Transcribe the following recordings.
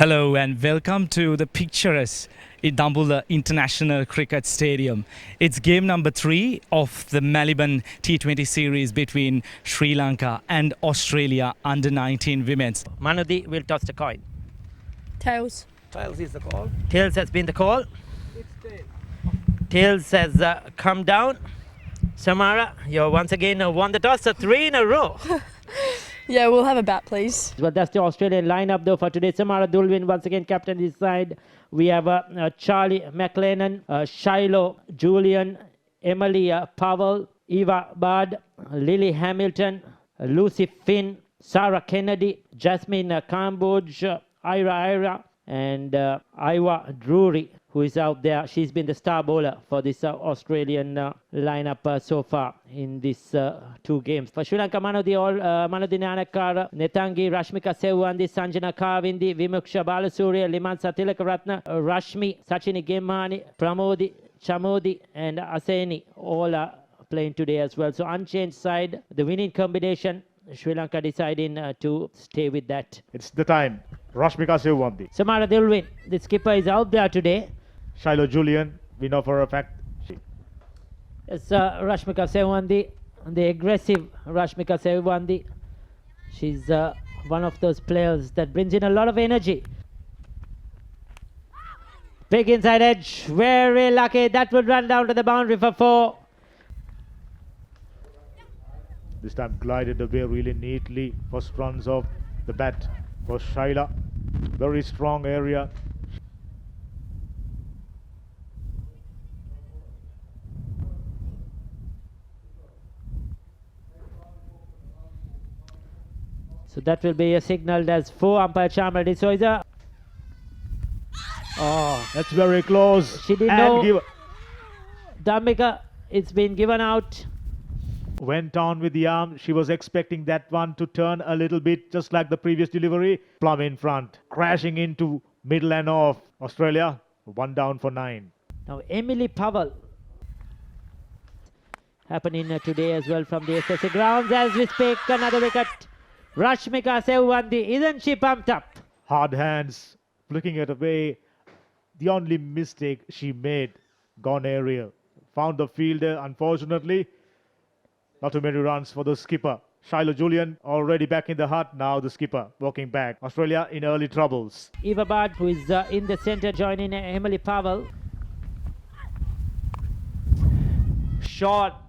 Hello and welcome to the picturesque Dambulla International Cricket Stadium. It's game number 3 of the Maliban T20 series between Sri Lanka and Australia under-19 women. Manudi will toss the coin. Tails. Tails is the call. Tails has been the call. Tails has come down. Samara, you once again won the toss, so 3 in a row. Yeah, we'll have a bat, please. Well, that's the Australian lineup though for today. Samara Dulwin once again captain his side. We have Charlie McLennan, Shiloh, Julian, Emily Powell, Eva Bard, Lily Hamilton, Lucy Finn, Sarah Kennedy, Jasmine Cambodge, Ira, and Iwa Drury, who is out there. She's been the star bowler for this Australian lineup so far in these 2 games. For Sri Lanka, Manudi Nanakara, Netangi, Rashmika Sewandi, Sanjana Kavindi, Vimoksha Balasuriya, Limansa Thilakarathna, Rashmi, Shashini Gimhani, Pramodi, Chamodi, and Aseni all are playing today as well. So unchanged side, the winning combination, Sri Lanka deciding to stay with that. It's the time. Rashmika Sewandi. Samara Dilwin, the skipper, is out there today. Shiloh Julian, we know for a fact. It's Rashmika Sewandi, the aggressive Rashmika Sewandi. She's one of those players that brings in a lot of energy. Big inside edge, very lucky. That would run down to the boundary for 4. This time glided away really neatly. First runs off the bat for Shaila. Very strong area. So that will be signaled as 4 umpire Chamra D'Souza. Oh, that's very close. She didn't know. Dhammika, it's been given out. Went on with the arm. She was expecting that one to turn a little bit, just like the previous delivery. Plum in front, crashing into middle and off. Australia, 1 down for 9. Now Emily Powell happening today as well from the SSC grounds as we speak. Another wicket. Rashmika Sewandi, isn't she pumped up? Hard hands, flicking it away. The only mistake she made, gone aerial. Found the fielder, unfortunately. Not too many runs for the skipper. Shiloh Julian already back in the hut. Now the skipper walking back. Australia in early troubles. Eva Bard, who is in the center, joining Emily Powell. Shot.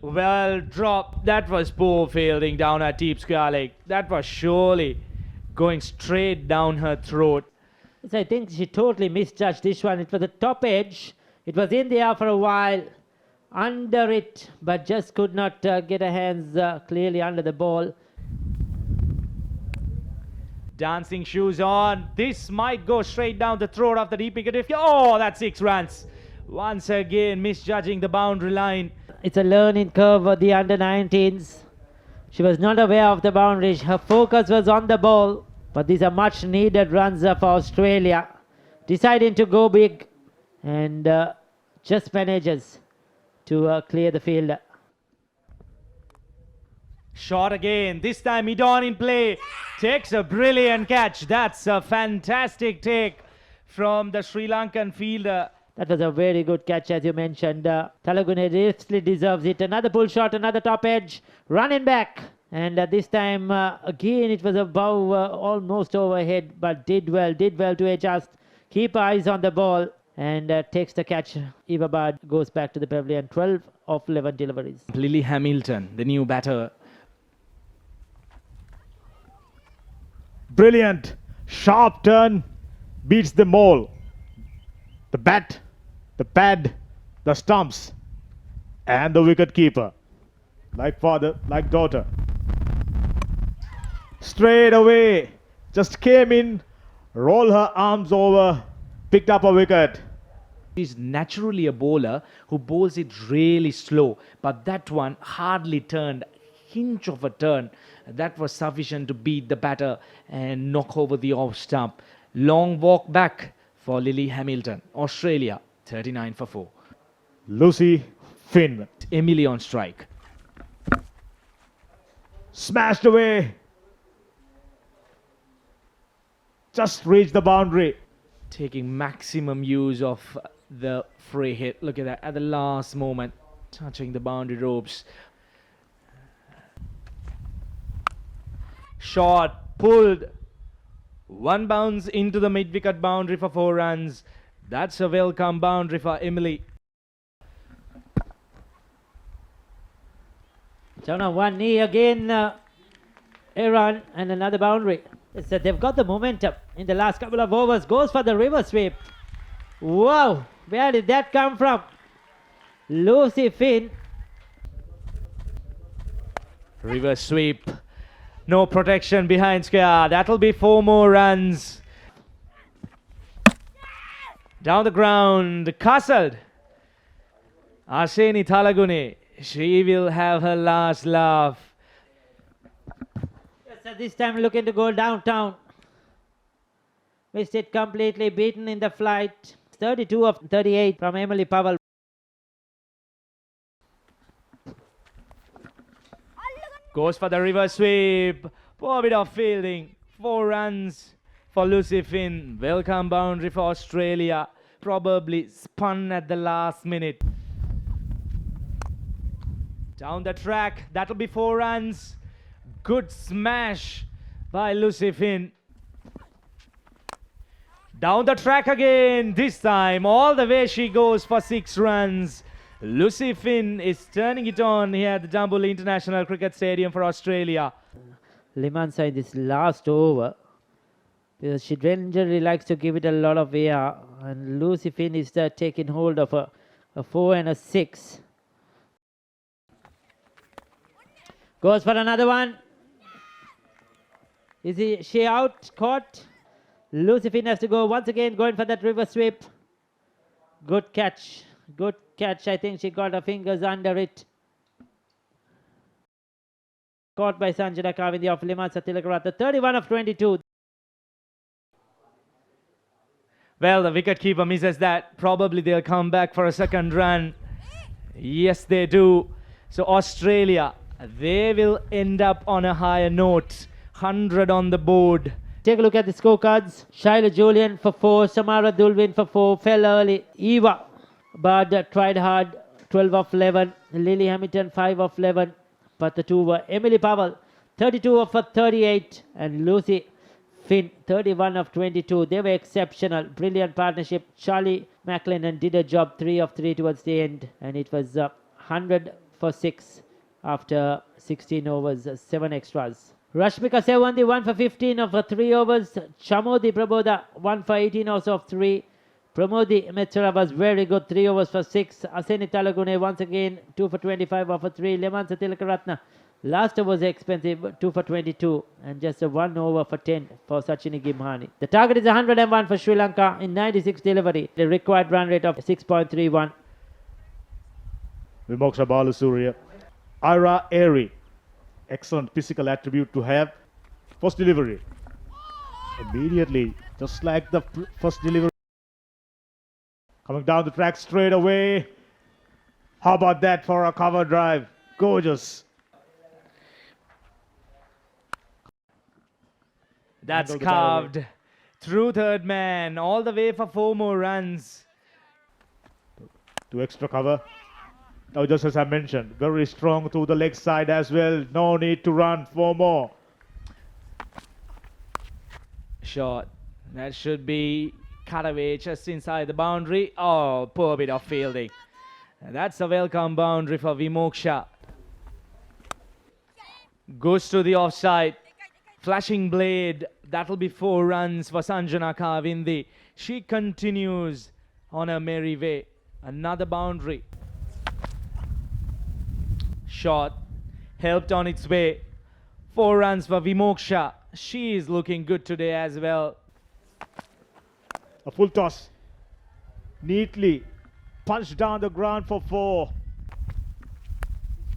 Well dropped. That was poor fielding down her deep square leg. That was surely going straight down her throat. So I think she totally misjudged this one. It was the top edge. It was in the air for a while. Under it, but just could not get her hands clearly under the ball. Dancing shoes on. This might go straight down the throat of the deep wicket. Oh, that's 6 runs. Once again, misjudging the boundary line. It's a learning curve of the under-19s. She was not aware of the boundaries. Her focus was on the ball. But these are much needed runs for Australia. Deciding to go big and just manages to clear the field. Shot again. This time Idon in play. Takes a brilliant catch. That's a fantastic take from the Sri Lankan fielder. That was a very good catch, as you mentioned. Thalagune richly deserves it. Another pull shot, another top edge. Running back. And this time, again, it was above, almost overhead, but did well to adjust. Keep eyes on the ball. And takes the catch. Eva Bard goes back to the pavilion. 12 of 11 deliveries. Lily Hamilton, the new batter. Brilliant. Sharp turn. Beats them all. The bat, the pad, the stumps, and the wicket keeper. Like father, like daughter. Straight away. Just came in. Roll her arms over. Picked up a wicket. She's naturally a bowler who bowls it really slow, but that one hardly turned, hinge of a turn. That was sufficient to beat the batter and knock over the off stump. Long walk back for Lily Hamilton. Australia, 39 for 4. Lucy Finn. Emily on strike. Smashed away. just reached the boundary. Taking maximum use of the free hit. Look at that, at the last moment, touching the boundary ropes. Shot, pulled. One bounce into the mid-wicket boundary for 4 runs. That's a welcome boundary for Emily. Down on one knee again, a run and another boundary. So they've got the momentum in the last couple of overs. Goes for the river sweep. Wow, where did that come from? Lucy Finn. Reverse sweep. No protection behind square. That'll be 4 more runs. Down the ground, castled. Aseni Thalagune. She will have her last laugh. Yes, at this time looking to go downtown. Missed it completely, beaten in the flight. 32 of 38 from Emily Powell. Goes for the reverse sweep. Poor bit of fielding. 4 runs for Lucy Finn. Welcome boundary for Australia. Probably spun at the last minute. Down the track. That'll be 4 runs. Good smash by Lucy Finn. Down the track again. This time all the way she goes for 6 runs. Lucy Finn is turning it on here at the Dambulla International Cricket Stadium for Australia. Limansa in this last over, because she generally likes to give it a lot of air, and Lucy Finn is taking hold of a 4 and a 6. Goes for another one. Is she out? Caught? Lucy Finn has to go once again, going for that river sweep. Good catch. Good catch. I think she got her fingers under it. Caught by Sanjana Kavindi of Limansa Thilakarathna. 31 of 22. Well, the wicketkeeper misses that. Probably they'll come back for a second run. Yes, they do. So Australia, they will end up on a higher note. 100 on the board. Take a look at the scorecards. Shiloh Julian for 4. Samara Dulwin for 4. Fell early. Eva Bard tried hard. 12 of 11. Lily Hamilton 5 of 11. But the 2 were Emily Powell 32 of 38. And Lucy Finn 31 of 22. They were exceptional. Brilliant partnership. Charlie McLennan did a job. 3 of 3 towards the end. And it was 100 for 6 after 16 overs. 7 extras. Rashmika Sewandi 1 for 15 of 3 overs. Chamodi Praboda 1 for 18 overs of 3. Pramodi Metsara was very good, 3 overs for 6. Aseni Thalagune once again 2 for 25 over 3. Limansa Thilakarathna last over was expensive, 2 for 22, and just a 1 over for 10 for Shashini Gimhani. The target is 101 for Sri Lanka in 96 delivery. The required run rate of 6.31. Vimoksha Balasuriya. Ira Airy. Excellent physical attribute to have. First delivery. Immediately, just like the first delivery. Coming down the track straight away. How about that for a cover drive? Gorgeous. That's Handle the ball away. carved through third man, all the way for 4 more runs. To extra cover. Now, just as I mentioned, very strong to the leg side as well. No need to run 4 more. Shot. That should be cut away just inside the boundary. Oh, poor bit of fielding. That's a welcome boundary for Vimoksha. Goes to the offside. Flashing blade. That'll be 4 runs for Sanjana Kavindi. She continues on her merry way. Another boundary. Shot. Helped on its way. 4 runs for Vimoksha. She is looking good today as well. A full toss. Neatly punched down the ground for 4.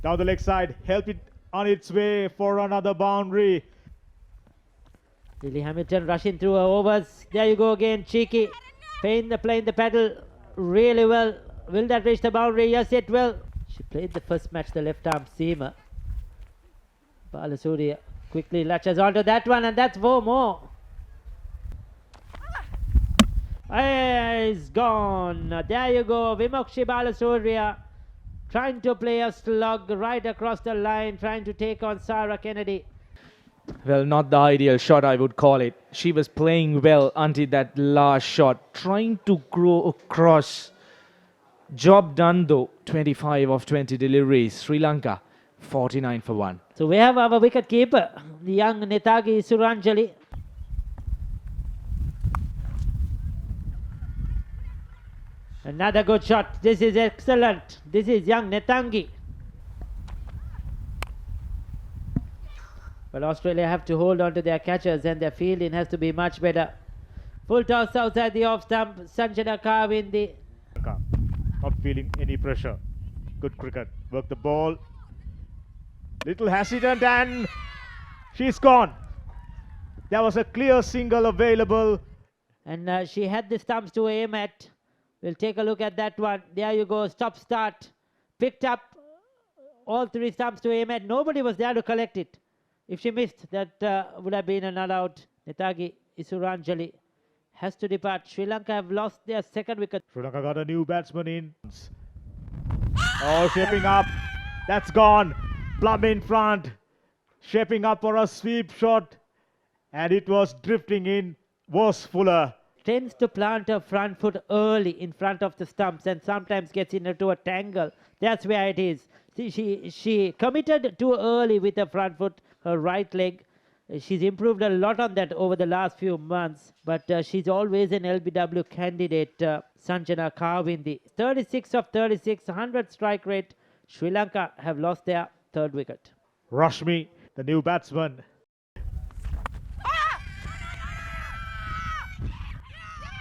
Down the leg side. Help it on its way for another boundary. Lily Hamilton rushing through her overs. There you go again, cheeky. Playing the pedal really well. Will that reach the boundary? Yes, it will. She played the first match, the left arm seamer. Balasuriya quickly latches onto that one, and that's 4 more. It's gone. There you go. Vimoksha Balasuriya trying to play a slug right across the line, trying to take on Sarah Kennedy. Well, not the ideal shot, I would call it. She was playing well until that last shot, trying to grow across. Job done though. 25 of 20 deliveries. Sri Lanka 49 for 1. So we have our wicket keeper, the young Netagi Suranjali. Another good shot. This is excellent. This is young Netangi. But Australia have to hold on to their catchers and their fielding has to be much better. Full toss outside the off stump. Sanjana Kavindi. Not feeling any pressure. Good cricket. Work the ball. Little hesitant and she's gone. There was a clear single available. And she had the stumps to aim at. We'll take a look at that one. There you go. Stop start. Picked up all three stumps to aim at. Nobody was there to collect it. If she missed, that would have been an all-out. Netagi Isuranjali has to depart. Sri Lanka have lost their second wicket. Sri Lanka got a new batsman in. Oh, shaping up. That's gone. Plum in front. Shaping up for a sweep shot. And it was drifting in. Was Fuller. Tends to plant her front foot early in front of the stumps and sometimes gets into a tangle. That's where it is. See, she committed too early with her front foot, her right leg. She's improved a lot on that over the last few months, but she's always an LBW candidate, Sanjana Kavindi. 36 of 36, 100 strike rate. Sri Lanka have lost their third wicket. Rashmi, the new batsman.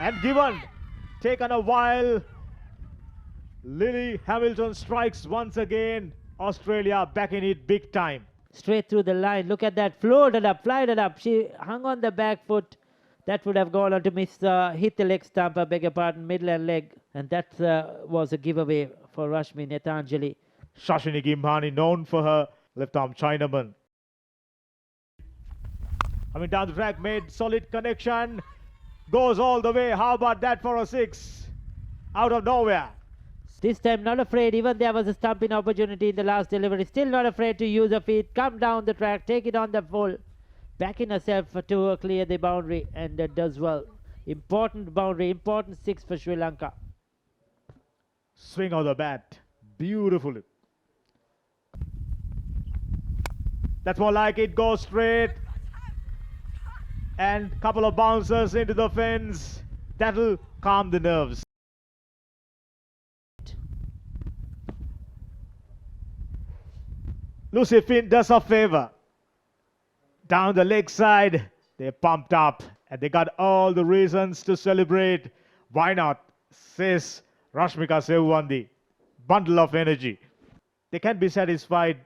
And given, taken a while. Lily Hamilton strikes once again. Australia back in it big time. Straight through the line. Look at that. Floated up, flighted up. She hung on the back foot. That would have gone on to miss, hit the leg stump, I beg your pardon, middle and leg. And that was a giveaway for Rashmi Netanjali. Shashini Gimhani, known for her left arm Chinaman. Coming down the track, made solid connection. Goes all the way. How about that for a six? Out of nowhere. This time not afraid, even there was a stumping opportunity in the last delivery. Still not afraid to use her feet, come down the track, take it on the full. Backing herself to clear the boundary and does well. Important boundary, important six for Sri Lanka. Swing of the bat. Beautiful. That's more like it. Goes straight. And couple of bouncers into the fence. That'll calm the nerves. Lucy Finn does a favor. Down the leg side, they pumped up and they got all the reasons to celebrate. Why not? Says Rashmika Sevwandi. Bundle of energy. They can be satisfied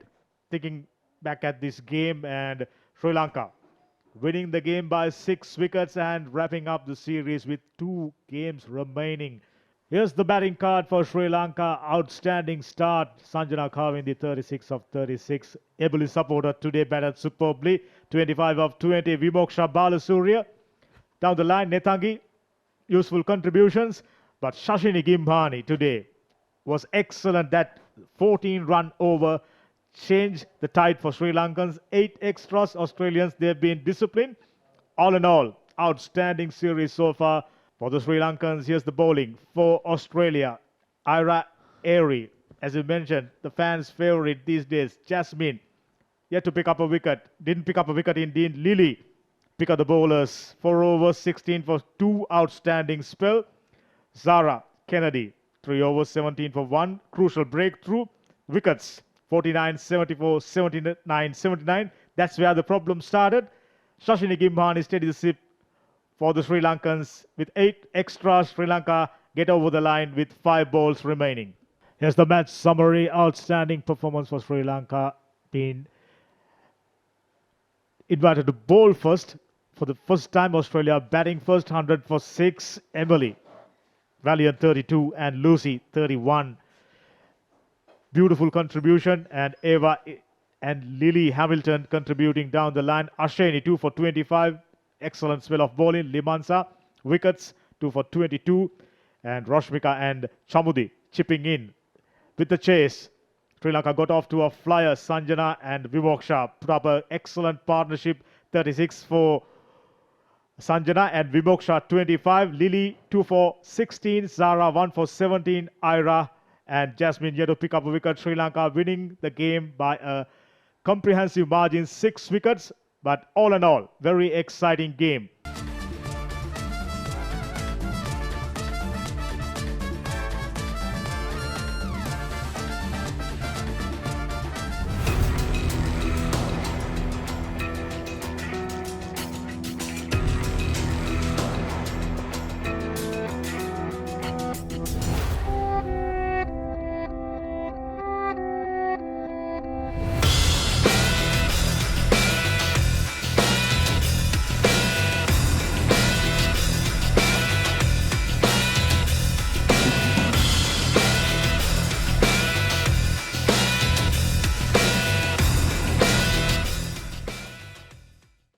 thinking back at this game, and Sri Lanka winning the game by 6 wickets and wrapping up the series with 2 games remaining. Here's the batting card for Sri Lanka. Outstanding start. Sanjana Kavindi, 36 of 36. Ably supported today, batted superbly. 25 of 20. Vimoksha Balasuriya. Down the line, Netangi. Useful contributions. But Shashini Gimhani today was excellent. That 14-run over changed the tide for Sri Lankans. 8 extras. Australians, they've been disciplined. All in all, outstanding series so far. For the Sri Lankans, here's the bowling. For Australia, Ira Airy, as you mentioned, the fans' favorite these days. Jasmine, yet to pick up a wicket. Didn't pick up a wicket indeed. Lily, pick up the bowlers. 4 overs, 16 for 2 outstanding spell. Zara Kennedy, 3 overs, 17 for 1. Crucial breakthrough. Wickets, 49, 74, 79, 79. That's where the problem started. Shashini Gimhani steady the ship for the Sri Lankans. With 8 extras, Sri Lanka get over the line with 5 balls remaining. Here's the match summary. Outstanding performance for Sri Lanka. Been invited to bowl first. For the first time, Australia batting first. 100 for 6. Emily, valiant 32, and Lucy 31. Beautiful contribution. And Eva and Lily Hamilton contributing down the line. Aseni 2 for 25. Excellent spell of bowling. Limansa, wickets, 2 for 22. And Rashmika and Chamudi chipping in with the chase. Sri Lanka got off to a flyer. Sanjana and Vimoksha put up an excellent partnership. 36 for Sanjana and Vimoksha 25. Lily 2 for 16. Zara 1 for 17. Ira and Jasmine yet to pick up a wicket. Sri Lanka winning the game by a comprehensive margin, 6 wickets. But all in all, very exciting game.